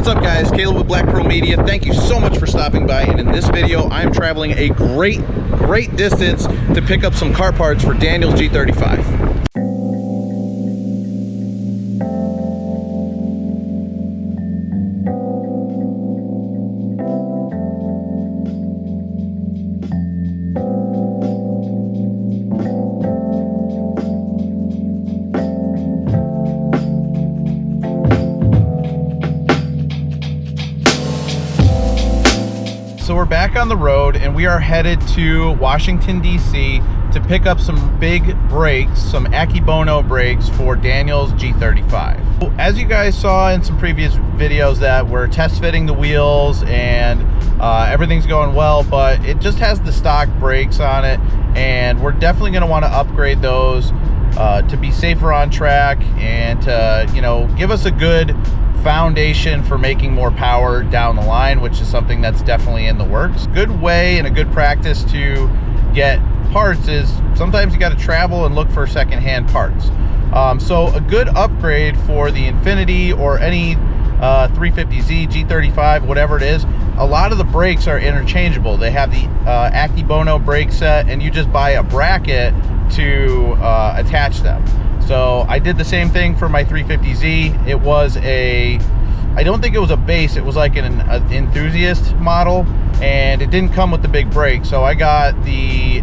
What's up guys, Caleb with Black Pearl Media. Thank you so much for stopping by, and in this video I'm traveling a great distance to pick up some car parts for Daniel's G35. So we're back on the road and we are headed to Washington, D.C. to pick up some big brakes, some akebono brakes for Daniel's G35. As you guys saw in some previous videos that we're test fitting the wheels and everything's going well, but it just has the stock brakes on it, and we're definitely going to want to upgrade those to be safer on track and to, you know, give us a good foundation for making more power down the line, which is something that's definitely in the works. Good way and a good practice to get parts is sometimes you got to travel and look for secondhand parts. So a good upgrade for the Infiniti or any 350Z, G35, whatever it is, a lot of the brakes are interchangeable. They have the akebono brake set, and you just buy a bracket to attach them. So I did the same thing for my 350Z. It was I don't think it was a base, it was like an enthusiast model, and it didn't come with the big brake. So I got the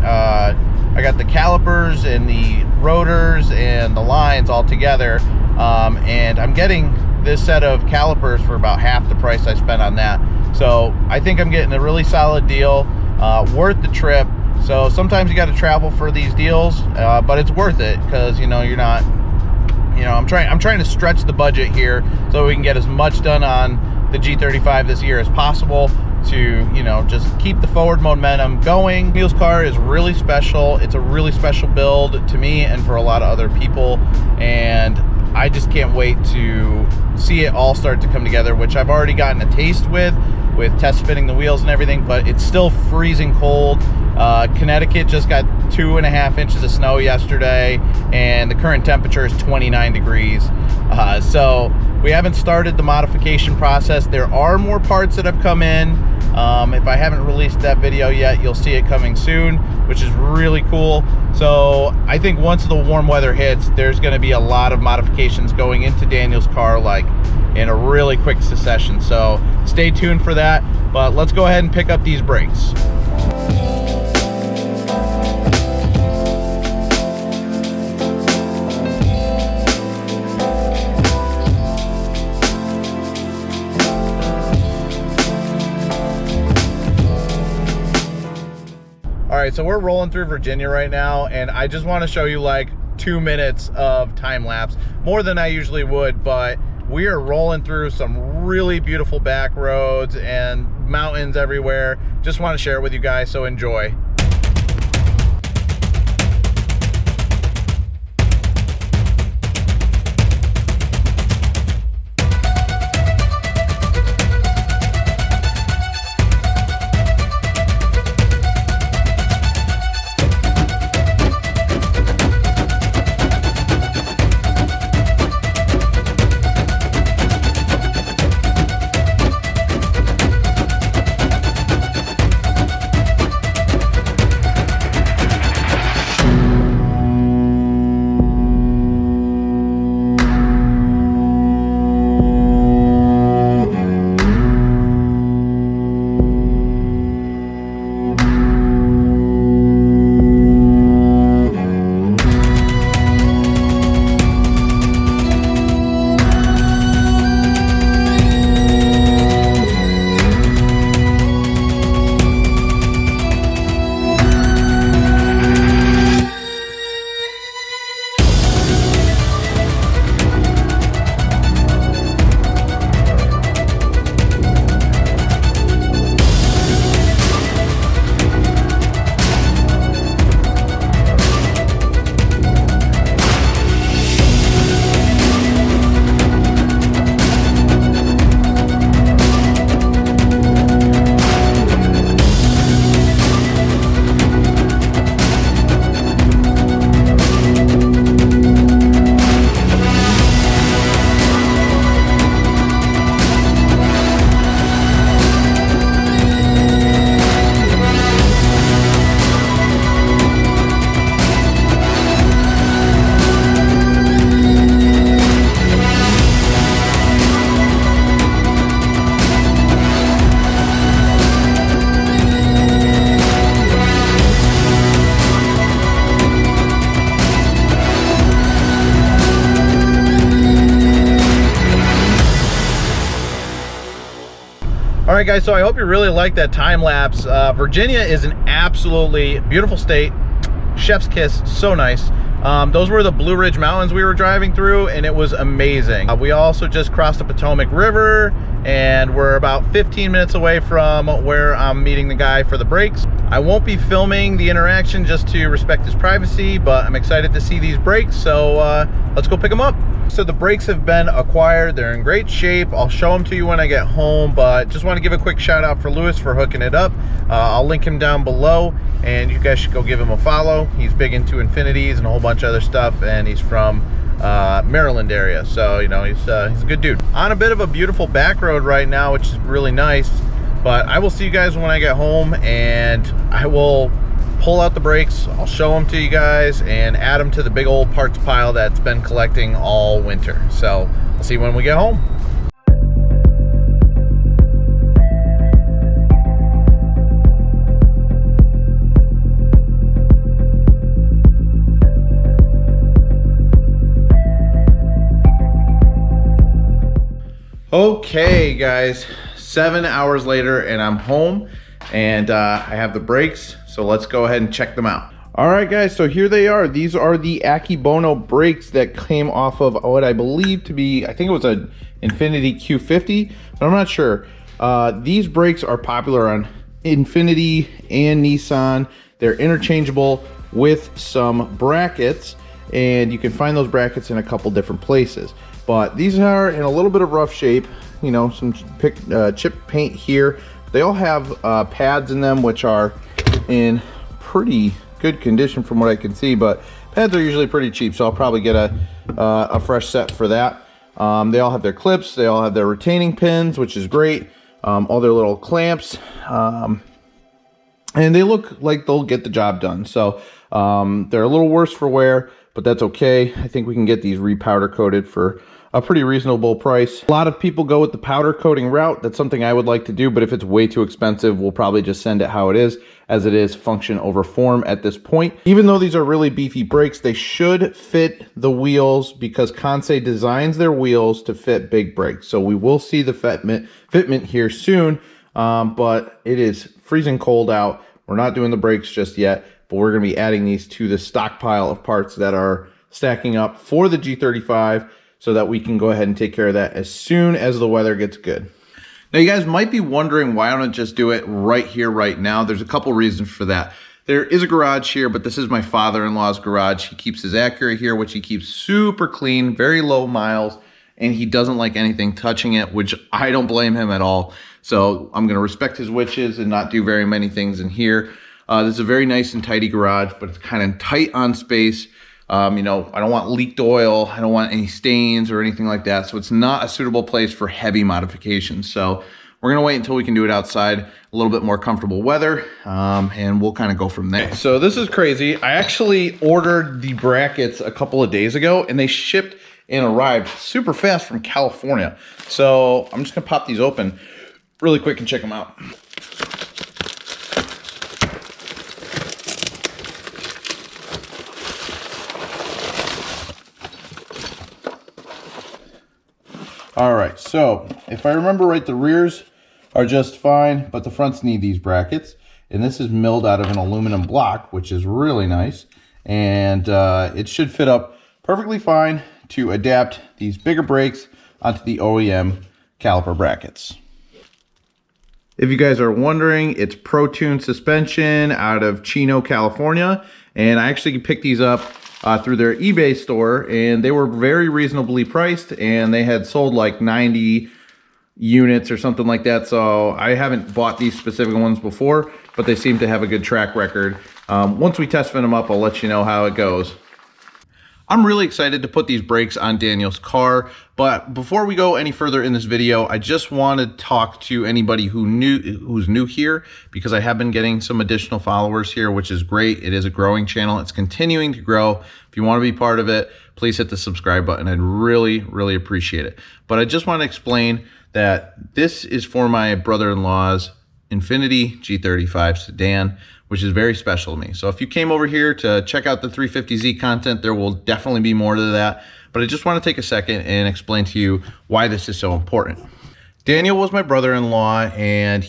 calipers and the rotors and the lines all together, and I'm getting this set of calipers for about half the price I spent on that. So I think I'm getting a really solid deal, worth the trip. So sometimes you got to travel for these deals, but it's worth it because, you know, you're not, you know, I'm trying to stretch the budget here so we can get as much done on the G35 this year as possible to, you know, just keep the forward momentum going. Daniel's car is really special. It's a really special build to me and for a lot of other people, and I just can't wait to see it all start to come together, which I've already gotten a taste with test fitting the wheels and everything, but it's still freezing cold. Connecticut just got 2.5 inches of snow yesterday, and the current temperature is 29 degrees. So we haven't started the modification process. There are more parts that have come in. If I haven't released that video yet, you'll see it coming soon, which is really cool. So I think once the warm weather hits, there's going to be a lot of modifications going into Daniel's car, like in a really quick succession. So stay tuned for that, but let's go ahead and pick up these brakes. All right, so we're rolling through Virginia right now, and I just want to show you like 2 minutes of time lapse, more than I usually would, but we are rolling through some really beautiful back roads and mountains everywhere. Just want to share it with you guys, so enjoy. All right, guys, so I hope you really like that time lapse. Virginia is an absolutely beautiful state. Chef's kiss, so nice. Those were the Blue Ridge Mountains we were driving through, and it was amazing. We also just crossed the Potomac River, and we're about 15 minutes away from where I'm meeting the guy for the brakes. I won't be filming the interaction just to respect his privacy, but I'm excited to see these brakes, so let's go pick them up. So the brakes have been acquired. They're in great shape. I'll show them to you when I get home, but just want to give a quick shout out for Lewis for hooking it up. I'll link him down below, and you guys should go give him a follow. He's big into Infinities and a whole bunch of other stuff, and he's from Maryland area, so you know, he's a good dude. On a bit of a beautiful back road right now, which is really nice, but I will see you guys when I get home, and I will pull out the brakes. I'll show them to you guys and add them to the big old parts pile that's been collecting all winter. So I'll see you when we get home. Okay guys, 7 hours later and I'm home, and I have the brakes, so let's go ahead and check them out. All right guys, so here they are. These are the akebono brakes that came off of what I believe to be, I think it was an Infiniti Q50, but I'm not sure. These brakes are popular on Infiniti and Nissan. They're interchangeable with some brackets, and you can find those brackets in a couple different places. But these are in a little bit of rough shape, you know, some chip paint here. They all have pads in them, which are in pretty good condition from what I can see, but pads are usually pretty cheap, so I'll probably get a fresh set for that. They all have their clips, they all have their retaining pins, which is great, all their little clamps, and they look like they'll get the job done. So they're a little worse for wear, but that's okay. I think we can get these repowder coated for a pretty reasonable price. A lot of people go with the powder coating route. That's something I would like to do, but if it's way too expensive, we'll probably just send it how it is, as it is function over form at this point. Even though these are really beefy brakes, they should fit the wheels because Kansei designs their wheels to fit big brakes. So we will see the fitment here soon, but it is freezing cold out. We're not doing the brakes just yet, but we're gonna be adding these to the stockpile of parts that are stacking up for the G35, so that we can go ahead and take care of that as soon as the weather gets good. Now you guys might be wondering why I don't just do it right here, right now. There's a couple reasons for that. There is a garage here, but this is my father-in-law's garage. He keeps his Acura here, which he keeps super clean, very low miles, and he doesn't like anything touching it, which I don't blame him at all. So I'm gonna respect his wishes and not do very many things in here. This is a very nice and tidy garage, but it's kind of tight on space. You know, I don't want leaked oil. I don't want any stains or anything like that. So it's not a suitable place for heavy modifications. So we're gonna wait until we can do it outside, a little bit more comfortable weather, and we'll kind of go from there. So this is crazy. I actually ordered the brackets a couple of days ago, and they shipped and arrived super fast from California. So I'm just gonna pop these open really quick and check them out. All right, so if I remember right, the rears are just fine, but the fronts need these brackets. And this is milled out of an aluminum block, which is really nice. And it should fit up perfectly fine to adapt these bigger brakes onto the OEM caliper brackets. If you guys are wondering, it's ProTune suspension out of Chino, California. And I actually picked these up through their eBay store, and they were very reasonably priced, and they had sold like 90 units or something like that. So I haven't bought these specific ones before, but they seem to have a good track record. Once we test fit them up, I'll let you know how it goes. I'm really excited to put these brakes on Daniel's car, but before we go any further in this video, I just want to talk to anybody who's new here, because I have been getting some additional followers here, which is great. It is a growing channel. It's continuing to grow. If you want to be part of it, please hit the subscribe button. I'd really, really appreciate it. But I just want to explain that this is for my brother-in-law's Infiniti G35 sedan, which is very special to me. So if you came over here to check out the 350Z content, there will definitely be more to that. But I just want to take a second and explain to you why this is so important. Daniel was my brother-in-law, and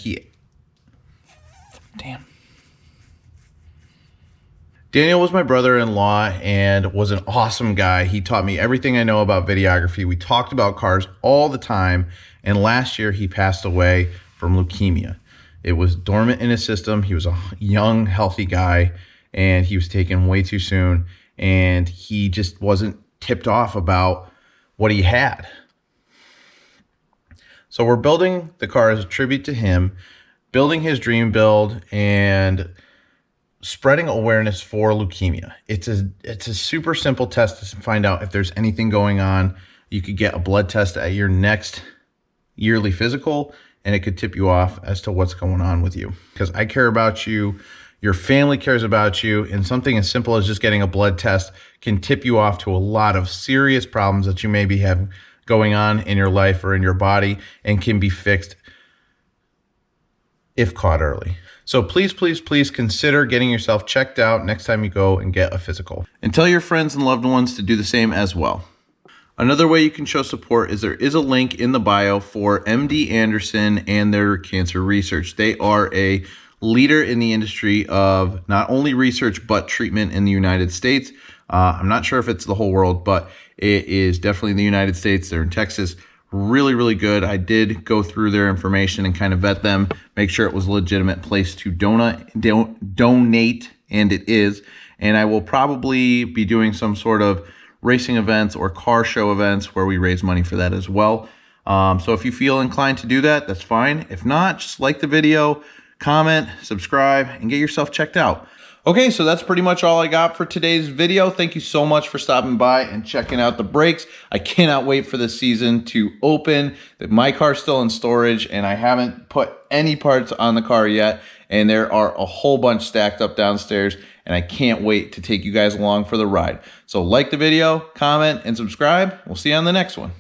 Daniel was my brother-in-law and was an awesome guy. He taught me everything I know about videography. We talked about cars all the time, and last year he passed away from leukemia. It was dormant in his system. He was a young, healthy guy, and he was taken way too soon, and he just wasn't tipped off about what he had. So we're building the car as a tribute to him, building his dream build, and spreading awareness for leukemia. It's a super simple test to find out if there's anything going on. You could get a blood test at your next yearly physical, and it could tip you off as to what's going on with you. Because I care about you, your family cares about you, and something as simple as just getting a blood test can tip you off to a lot of serious problems that you maybe have going on in your life or in your body, and can be fixed if caught early. So please, please, please consider getting yourself checked out next time you go and get a physical. And tell your friends and loved ones to do the same as well. Another way you can show support is there is a link in the bio for MD Anderson and their cancer research. They are a leader in the industry of not only research, but treatment in the United States. I'm not sure if it's the whole world, but it is definitely in the United States. They're in Texas. Really, really good. I did go through their information and kind of vet them, make sure it was a legitimate place to donate, and it is. And I will probably be doing some sort of racing events or car show events where we raise money for that as well. So if you feel inclined to do that, that's fine. If not, just like the video, comment, subscribe, and get yourself checked out. Okay, so that's pretty much all I got for today's video. Thank you so much for stopping by and checking out the brakes. I cannot wait for the season to open. My car's still in storage, and I haven't put any parts on the car yet, and there are a whole bunch stacked up downstairs, and I can't wait to take you guys along for the ride. So like the video, comment, and subscribe. We'll see you on the next one.